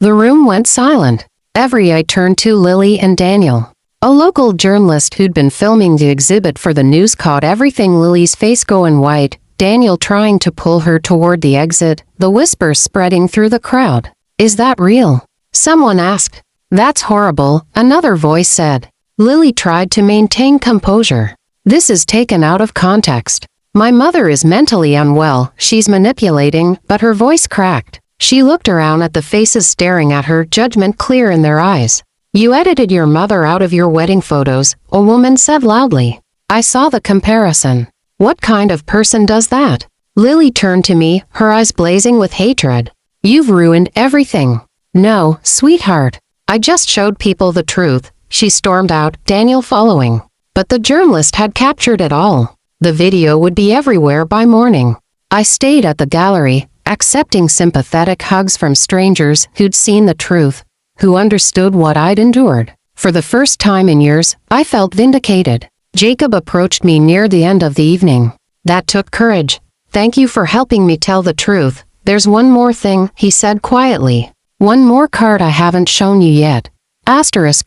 The room went silent. Every eye turned to Lily and Daniel. A local journalist who'd been filming the exhibit for the news caught everything: Lily's face going white, Daniel trying to pull her toward the exit, the whispers spreading through the crowd. "Is that real?" someone asked. "That's horrible," another voice said. Lily tried to maintain composure. "This is taken out of context. My mother is mentally unwell, she's manipulating," but her voice cracked. She looked around at the faces staring at her, judgment clear in their eyes. "You edited your mother out of your wedding photos," a woman said loudly. "I saw the comparison. What kind of person does that?" Lily turned to me, her eyes blazing with hatred. "You've ruined everything." "No, sweetheart. I just showed people the truth," she stormed out, Daniel following. But the journalist had captured it all. The video would be everywhere by morning. I stayed at the gallery, accepting sympathetic hugs from strangers who'd seen the truth, who understood what I'd endured. For the first time in years, I felt vindicated. Jacob approached me near the end of the evening. "That took courage. Thank you for helping me tell the truth. There's one more thing," he said quietly. "One more card I haven't shown you yet."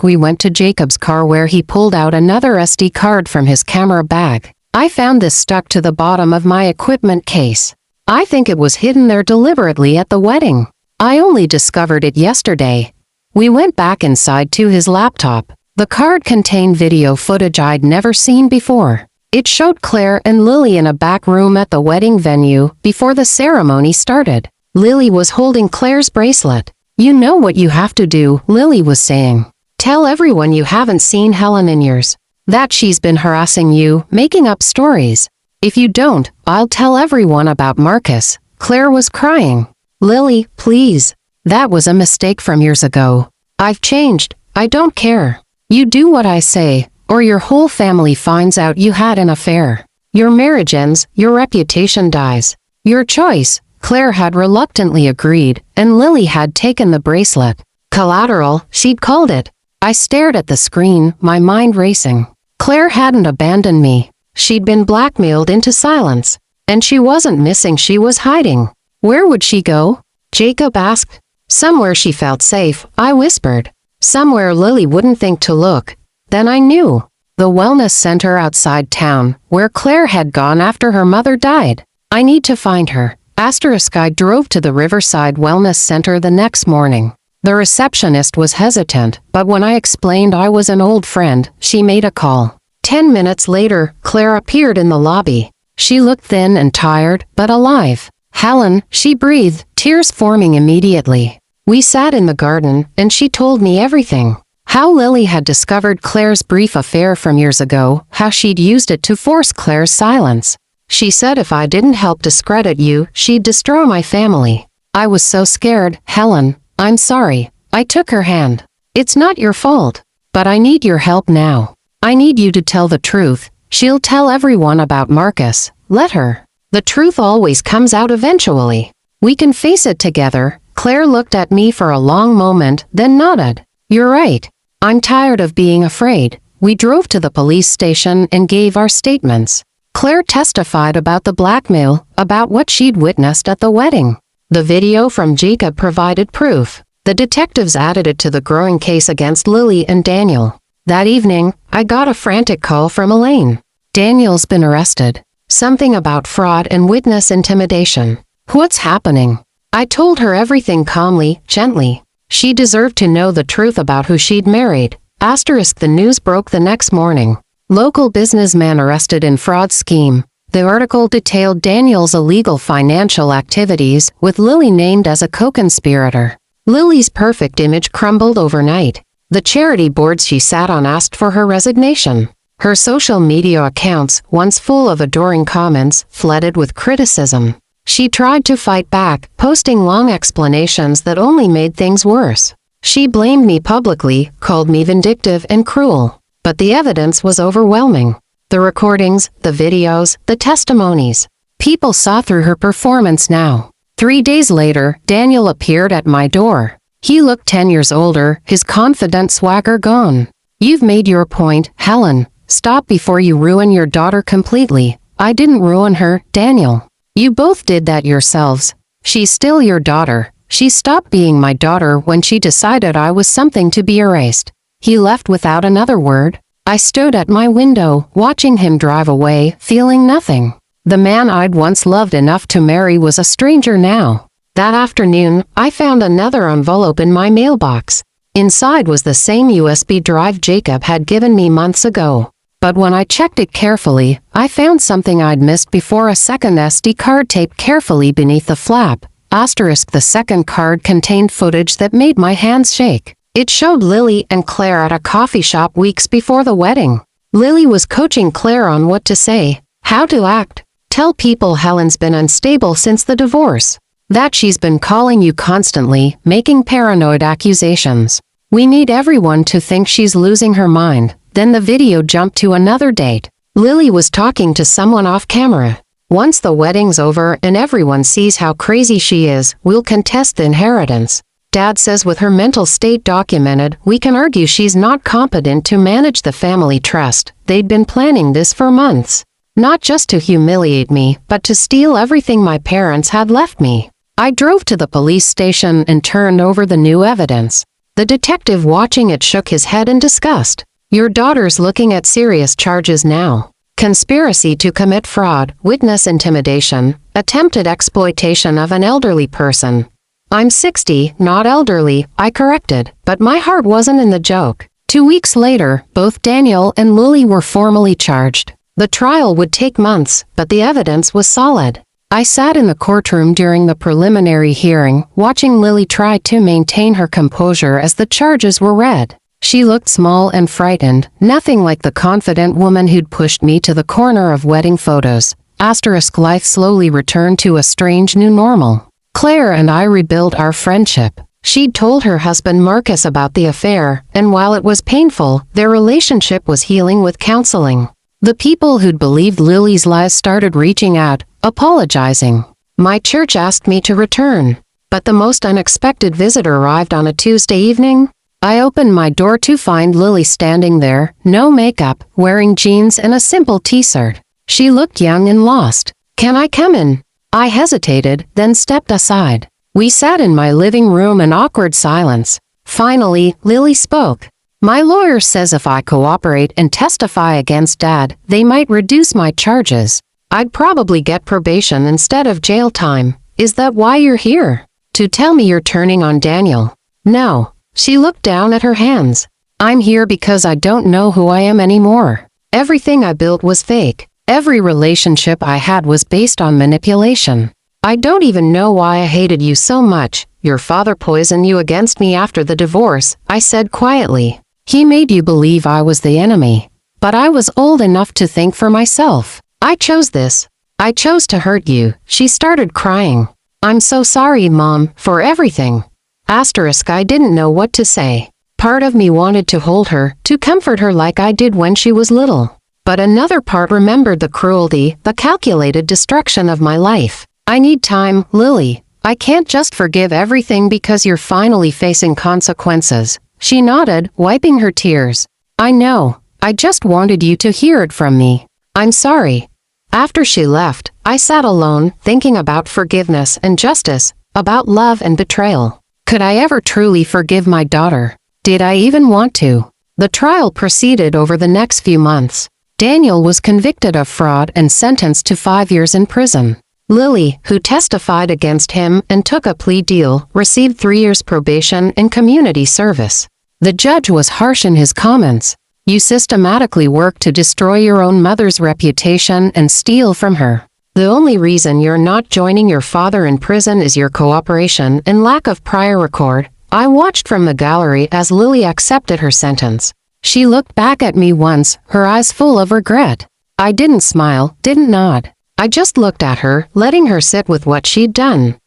We went to Jacob's car where he pulled out another SD card from his camera bag. "I found this stuck to the bottom of my equipment case. I think it was hidden there deliberately at the wedding. I only discovered it yesterday." We went back inside to his laptop. The card contained video footage I'd never seen before. It showed Claire and Lily in a back room at the wedding venue before the ceremony started. Lily was holding Claire's bracelet. "You know what you have to do," Lily was saying. "Tell everyone you haven't seen Helen in years. That she's been harassing you, making up stories. If you don't, I'll tell everyone about Marcus." Claire was crying. "Lily, please. That was a mistake from years ago. I've changed. I don't care. You do what I say, or your whole family finds out you had an affair. Your marriage ends, your reputation dies. Your choice." Claire had reluctantly agreed, and Lily had taken the bracelet. Collateral, she'd called it. I stared at the screen, my mind racing. Claire hadn't abandoned me. She'd been blackmailed into silence. And she wasn't missing, she was hiding. Where would she go? Jacob asked. Somewhere she felt safe, I whispered. Somewhere Lily wouldn't think to look. Then I knew. The wellness center outside town, where Claire had gone after her mother died. I need to find her. I drove to the Riverside Wellness Center the next morning. The receptionist was hesitant, but when I explained I was an old friend, she made a call. 10 minutes later, Claire appeared in the lobby. She looked thin and tired, but alive. "Helen," she breathed, tears forming immediately. We sat in the garden, and she told me everything. How Lily had discovered Claire's brief affair from years ago, how she'd used it to force Claire's silence. She said if I didn't help discredit you, she'd destroy my family. I was so scared. "Helen, I'm sorry." I took her hand. "It's not your fault. But I need your help now. I need you to tell the truth. She'll tell everyone about Marcus. Let her. The truth always comes out eventually. We can face it together." Claire looked at me for a long moment, then nodded. "You're right. I'm tired of being afraid." We drove to the police station and gave our statements. Claire testified about the blackmail, about what she'd witnessed at the wedding. The video from Jacob provided proof. The detectives added it to the growing case against Lily and Daniel. That evening, I got a frantic call from Elaine. "Daniel's been arrested. Something about fraud and witness intimidation." "What's happening?" I told her everything calmly, gently. She deserved to know the truth about who she'd married. The news broke the next morning. Local businessman arrested in fraud scheme. The article detailed Daniel's illegal financial activities, with Lily named as a co-conspirator. Lily's perfect image crumbled overnight. The charity boards she sat on asked for her resignation. Her social media accounts, once full of adoring comments, flooded with criticism. She tried to fight back, posting long explanations that only made things worse. She blamed me publicly, called me vindictive and cruel. But the evidence was overwhelming. The recordings, the videos, the testimonies. People saw through her performance now. 3 days later, Daniel appeared at my door. He looked 10 years older, his confident swagger gone. "You've made your point, Helen. Stop before you ruin your daughter completely." "I didn't ruin her, Daniel. You both did that yourselves. She's still your daughter. She stopped being my daughter when she decided I was something to be erased. He left without another word. I stood at my window, watching him drive away, feeling nothing. The man I'd once loved enough to marry was a stranger now. That afternoon, I found another envelope in my mailbox. Inside was the same USB drive Jacob had given me months ago. But when I checked it carefully, I found something I'd missed before: a second SD card taped carefully beneath the flap. The second card contained footage that made my hands shake. It showed Lily and Claire at a coffee shop weeks before the wedding. Lily was coaching Claire on what to say, how to act. Tell people Helen's been unstable since the divorce. That she's been calling you constantly, making paranoid accusations. We need everyone to think she's losing her mind. Then the video jumped to another date. Lily was talking to someone off camera. Once the wedding's over and everyone sees how crazy she is, we'll contest the inheritance. Dad says with her mental state documented, we can argue she's not competent to manage the family trust. They'd been planning this for months. Not just to humiliate me, but to steal everything my parents had left me. I drove to the police station and turned over the new evidence. The detective watching it shook his head in disgust. Your daughter's looking at serious charges now. Conspiracy to commit fraud, witness intimidation, attempted exploitation of an elderly person. I'm 60, not elderly, I corrected, but my heart wasn't in the joke. 2 weeks later, both Daniel and Lily were formally charged. The trial would take months, but the evidence was solid. I sat in the courtroom during the preliminary hearing, watching Lily try to maintain her composure as the charges were read. She looked small and frightened, nothing like the confident woman who'd pushed me to the corner of wedding photos. Life slowly returned to a strange new normal. Claire and I rebuilt our friendship. She'd told her husband Marcus about the affair, and while it was painful, their relationship was healing with counseling. The people who'd believed Lily's lies started reaching out, apologizing. My church asked me to return. But the most unexpected visitor arrived on a Tuesday evening. I opened my door to find Lily standing there, no makeup, wearing jeans and a simple t-shirt. She looked young and lost. Can I come in? I hesitated, then stepped aside. We sat in my living room in awkward silence. Finally, Lily spoke. My lawyer says if I cooperate and testify against Dad, they might reduce my charges. I'd probably get probation instead of jail time. Is that why you're here? To tell me you're turning on Daniel? No. She looked down at her hands. I'm here because I don't know who I am anymore. Everything I built was fake. Every relationship I had was based on manipulation. I don't even know why I hated you so much. Your father poisoned you against me after the divorce, I said quietly. He made you believe I was the enemy. But I was old enough to think for myself. I chose this. I chose to hurt you. She started crying. I'm so sorry, Mom, for everything. I didn't know what to say. Part of me wanted to hold her, to comfort her like I did when she was little. But another part remembered the cruelty, the calculated destruction of my life. I need time, Lily. I can't just forgive everything because you're finally facing consequences. She nodded, wiping her tears. I know. I just wanted you to hear it from me. I'm sorry. After she left, I sat alone, thinking about forgiveness and justice, about love and betrayal. Could I ever truly forgive my daughter? Did I even want to? The trial proceeded over the next few months. Daniel was convicted of fraud and sentenced to 5 years in prison. Lily, who testified against him and took a plea deal, received 3 years probation and community service. The judge was harsh in his comments. You systematically work to destroy your own mother's reputation and steal from her. The only reason you're not joining your father in prison is your cooperation and lack of prior record. I watched from the gallery as Lily accepted her sentence. She looked back at me once, her eyes full of regret. I didn't smile, didn't nod. I just looked at her, letting her sit with what she'd done.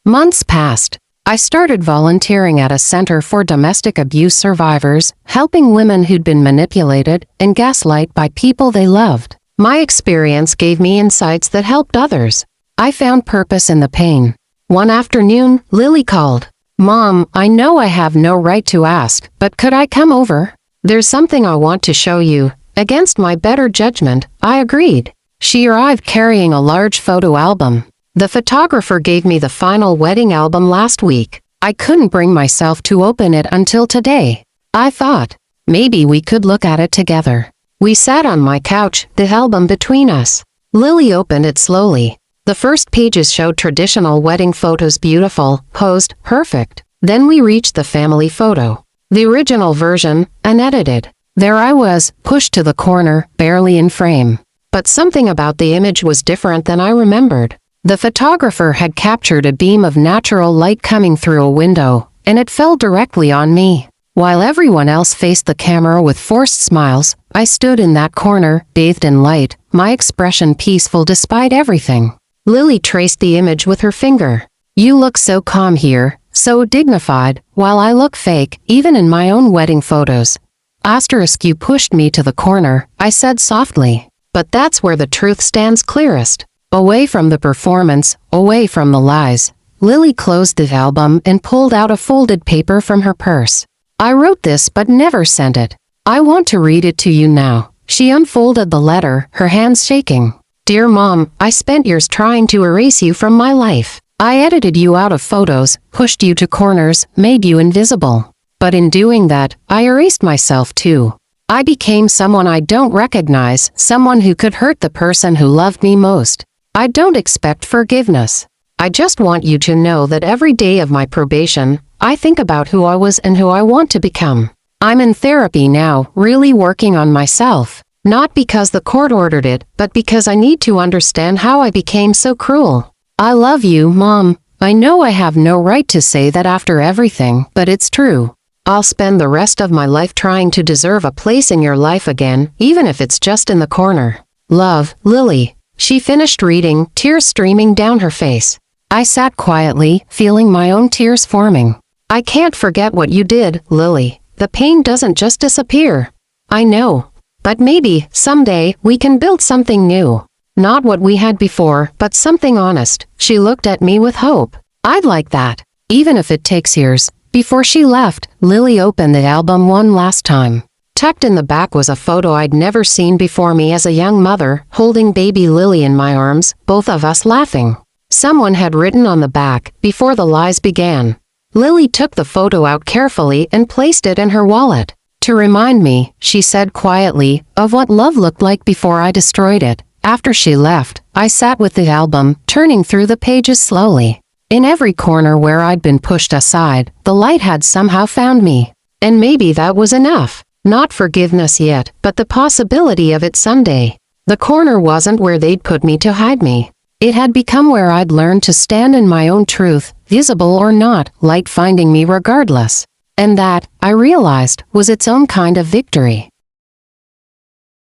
Months passed. I started volunteering at a center for domestic abuse survivors, helping women who'd been manipulated and gaslighted by people they loved. My experience gave me insights that helped others. I found purpose in the pain. One afternoon, Lily called. Mom, I know I have no right to ask, but could I come over? There's something I want to show you. Against my better judgment, I agreed. She arrived carrying a large photo album. The photographer gave me the final wedding album last week. I couldn't bring myself to open it until today. I thought, maybe we could look at it together. We sat on my couch, the album between us. Lily opened it slowly. The first pages showed traditional wedding photos, beautiful, posed, perfect. Then we reached the family photo. The original version, unedited. There I was, pushed to the corner, barely in frame. But something about the image was different than I remembered. The photographer had captured a beam of natural light coming through a window, and it fell directly on me. While everyone else faced the camera with forced smiles, I stood in that corner, bathed in light, my expression peaceful despite everything. Lily traced the image with her finger. You look so calm here, so dignified, while I look fake, even in my own wedding photos. You pushed me to the corner, I said softly. But that's where the truth stands clearest. Away from the performance, away from the lies. Lily closed the album and pulled out a folded paper from her purse. I wrote this but never sent it. I want to read it to you now. She unfolded the letter, her hands shaking. Dear Mom, I spent years trying to erase you from my life. I edited you out of photos, pushed you to corners, made you invisible. But in doing that, I erased myself too. I became someone I don't recognize, someone who could hurt the person who loved me most. I don't expect forgiveness. I just want you to know that every day of my probation, I think about who I was and who I want to become. I'm in therapy now, really working on myself. Not because the court ordered it, but because I need to understand how I became so cruel. I love you, Mom. I know I have no right to say that after everything, but it's true. I'll spend the rest of my life trying to deserve a place in your life again, even if it's just in the corner. Love, Lily. She finished reading, tears streaming down her face. I sat quietly, feeling my own tears forming. I can't forget what you did, Lily. The pain doesn't just disappear. I know. But maybe, someday, we can build something new. Not what we had before, but something honest. She looked at me with hope. I'd like that. Even if it takes years. Before she left, Lily opened the album one last time. Tucked in the back was a photo I'd never seen before, me as a young mother, holding baby Lily in my arms, both of us laughing. Someone had written on the back, before the lies began. Lily took the photo out carefully and placed it in her wallet. To remind me, she said quietly, of what love looked like before I destroyed it. After she left, I sat with the album, turning through the pages slowly. In every corner where I'd been pushed aside, the light had somehow found me. And maybe that was enough. Not forgiveness yet, but the possibility of it someday. The corner wasn't where they'd put me to hide me. It had become where I'd learned to stand in my own truth, visible or not, light finding me regardless. And that, I realized, was its own kind of victory.